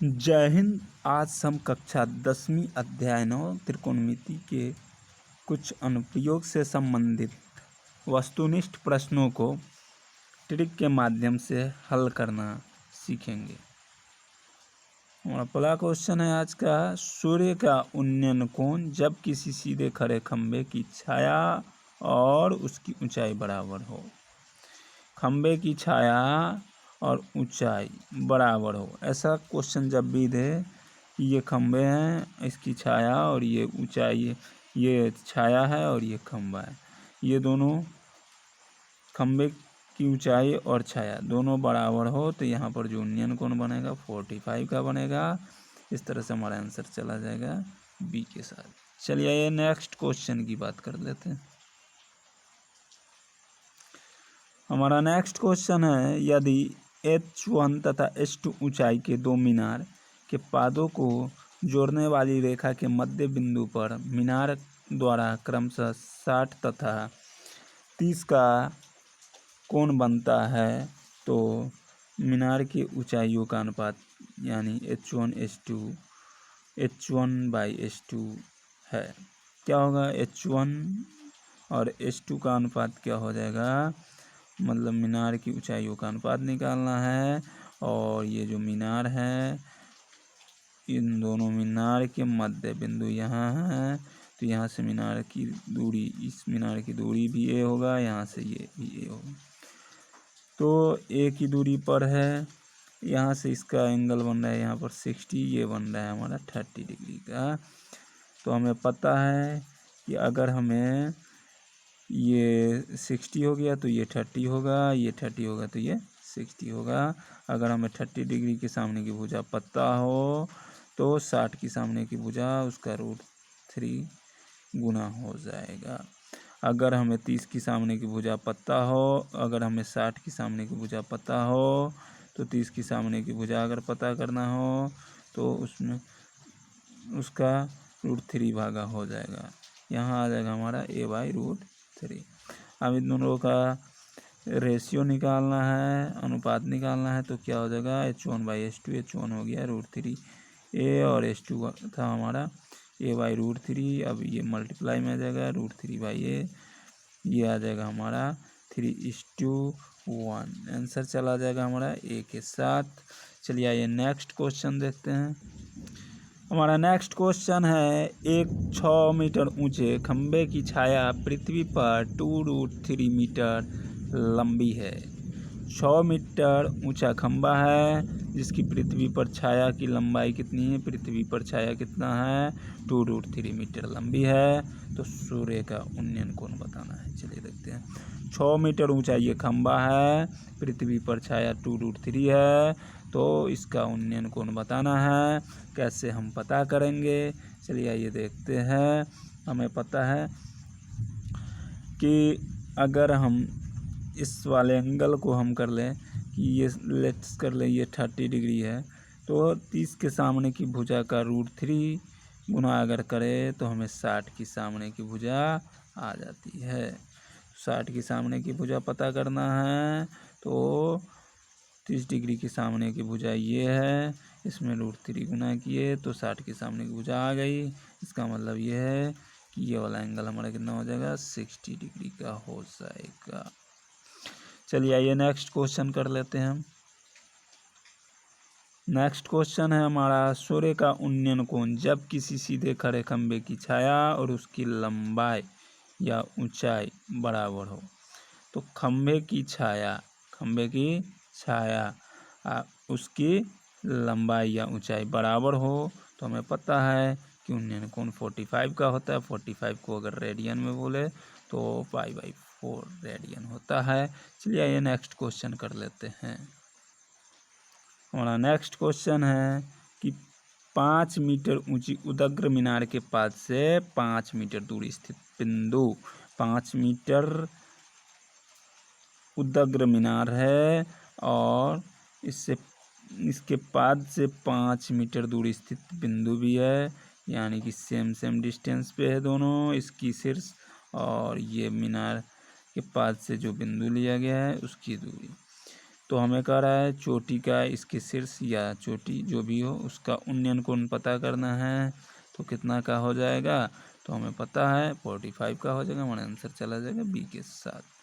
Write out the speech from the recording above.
जय हिंद। आज हम कक्षा 10वीं अध्याय 9 त्रिकोणमिति के कुछ अनुप्रयोग से संबंधित वस्तुनिष्ठ प्रश्नों को ट्रिक के माध्यम से हल करना सीखेंगे। हमारा पहला क्वेश्चन है आज का, सूर्य का उन्नयन कोण जब किसी सीधे खड़े खंभे की छाया और उसकी ऊंचाई बराबर हो। खंभे की छाया और ऊंचाई बराबर हो, ऐसा क्वेश्चन जब भी दे कि ये खंभे हैं, इसकी छाया और ये ऊंचाई, ये छाया है और ये खंभा है, ये दोनों खंभे की ऊंचाई और छाया दोनों बराबर हो, तो यहाँ पर जो उन्नयन कोण बनेगा 45 का बनेगा। इस तरह से हमारा आंसर चला जाएगा बी के साथ। चलिए ये नेक्स्ट क्वेश्चन की बात कर लेते हैं। हमारा नेक्स्ट क्वेश्चन है, यदि H1 तथा H2 ऊंचाई के दो मीनार के पादों को जोड़ने वाली रेखा के मध्य बिंदु पर मीनार द्वारा क्रमशः 60 तथा 30 का कोण बनता है, तो मीनार की ऊंचाइयों का अनुपात यानी H1/H2 है। क्या होगा? H1 और H2 का अनुपात क्या हो जाएगा? मतलब मीनार की ऊंचाइयों का अनुपात निकालना है, और ये जो मीनार है, इन दोनों मीनार के मध्य बिंदु यहाँ है, तो यहाँ से मीनार की दूरी, इस मीनार की दूरी भी ए होगा, यहाँ से ये भी ए होगा, तो ए की दूरी पर है। यहाँ से इसका एंगल बन रहा है यहाँ पर 60, ये बन रहा है हमारा 30 डिग्री का। तो हमें पता है कि अगर हमें ये 60 हो गया तो ये 30 होगा, ये 30 होगा तो ये 60 होगा। अगर हमें 30 डिग्री के सामने की भुजा पता हो तो 60 की सामने की भुजा उसका √3 गुना हो जाएगा। अगर हमें 30 की सामने की भुजा पता हो, अगर हमें 60 की सामने की भुजा पता हो, तो 30 की सामने की भुजा अगर पता करना हो तो उसमें उसका √3 भागा हो जाएगा। यहाँ आ जाएगा हमारा a/√3। अब इन दोनों का रेशियो निकालना है, अनुपात निकालना है, तो क्या हो जाएगा? H1/H2, H1 हो गया √3 a और H2 था हमारा a/√3। अब ये मल्टीप्लाई में आ जाएगा √3/a, ये आ जाएगा हमारा 3:1। आंसर चला जाएगा हमारा ए के साथ। चलिए आइए नेक्स्ट क्वेश्चन देखते हैं। हमारा नेक्स्ट क्वेश्चन है, एक 6 मीटर ऊंचे खंभे की छाया पृथ्वी पर 2√3 मीटर लंबी है। 6 मीटर ऊंचा खंभा है जिसकी पृथ्वी पर छाया की लंबाई कितनी है? पृथ्वी पर छाया कितना है? 2√3 मीटर लंबी है। तो सूर्य का उन्नयन कोण बताना है। चलिए देखते हैं। 6 मीटर ऊंचा ये खंभा है, पृथ्वी पर छाया 2√3 है, तो इसका उन्नयन कोण बताना है। कैसे हम पता करेंगे? चलिए आइए देखते हैं। हमें पता है कि अगर हम इस वाले एंगल को हम कर लें कि ये लेट्स कर लें ये 30 डिग्री है, तो 30 के सामने की भुजा का √3 गुना अगर करें तो हमें 60 की सामने की भुजा आ जाती है। 60 की सामने की भुजा पता करना है, तो 30 डिग्री के सामने की भुजा ये है, इसमें √3 गुना किए तो 60 की सामने की भुजा आ गई। इसका मतलब ये है कि ये वाला एंगल हमारा कितना हो जाएगा? 60 डिग्री का हो जाएगा। चलिए आइए नेक्स्ट क्वेश्चन कर लेते हैं हम। नेक्स्ट क्वेश्चन है हमारा, सूर्य का उन्नयन कोण जब किसी सीधे खड़े खंभे की छाया और उसकी लंबाई या ऊंचाई बराबर हो। तो खंभे की छाया उसकी लंबाई या ऊंचाई बराबर हो, तो हमें पता है कि उन्नयन कोण 45 का होता है। 45 को अगर रेडियन में बोले तो π/4 रेडियन होता है। चलिए आइए नेक्स्ट क्वेश्चन कर लेते हैं। हमारा नेक्स्ट क्वेश्चन है कि 5 मीटर ऊंची उदग्र मीनार के पास से 5 मीटर दूर स्थित बिंदु, 5 मीटर उदग्र मीनार है और इसके पाद से 5 मीटर दूर स्थित बिंदु भी है, यानी कि सेम डिस्टेंस पे है दोनों, इसकी शीर्ष और ये मीनार के पाद से जो बिंदु लिया गया है उसकी दूरी। तो हमें कह रहा है चोटी का, इसके शीर्ष या चोटी जो भी हो उसका उन्नयन कोण पता करना है। तो कितना का हो जाएगा, तो हमें पता है 45 का हो जाएगा। हमारा आंसर चला जाएगा बी के साथ।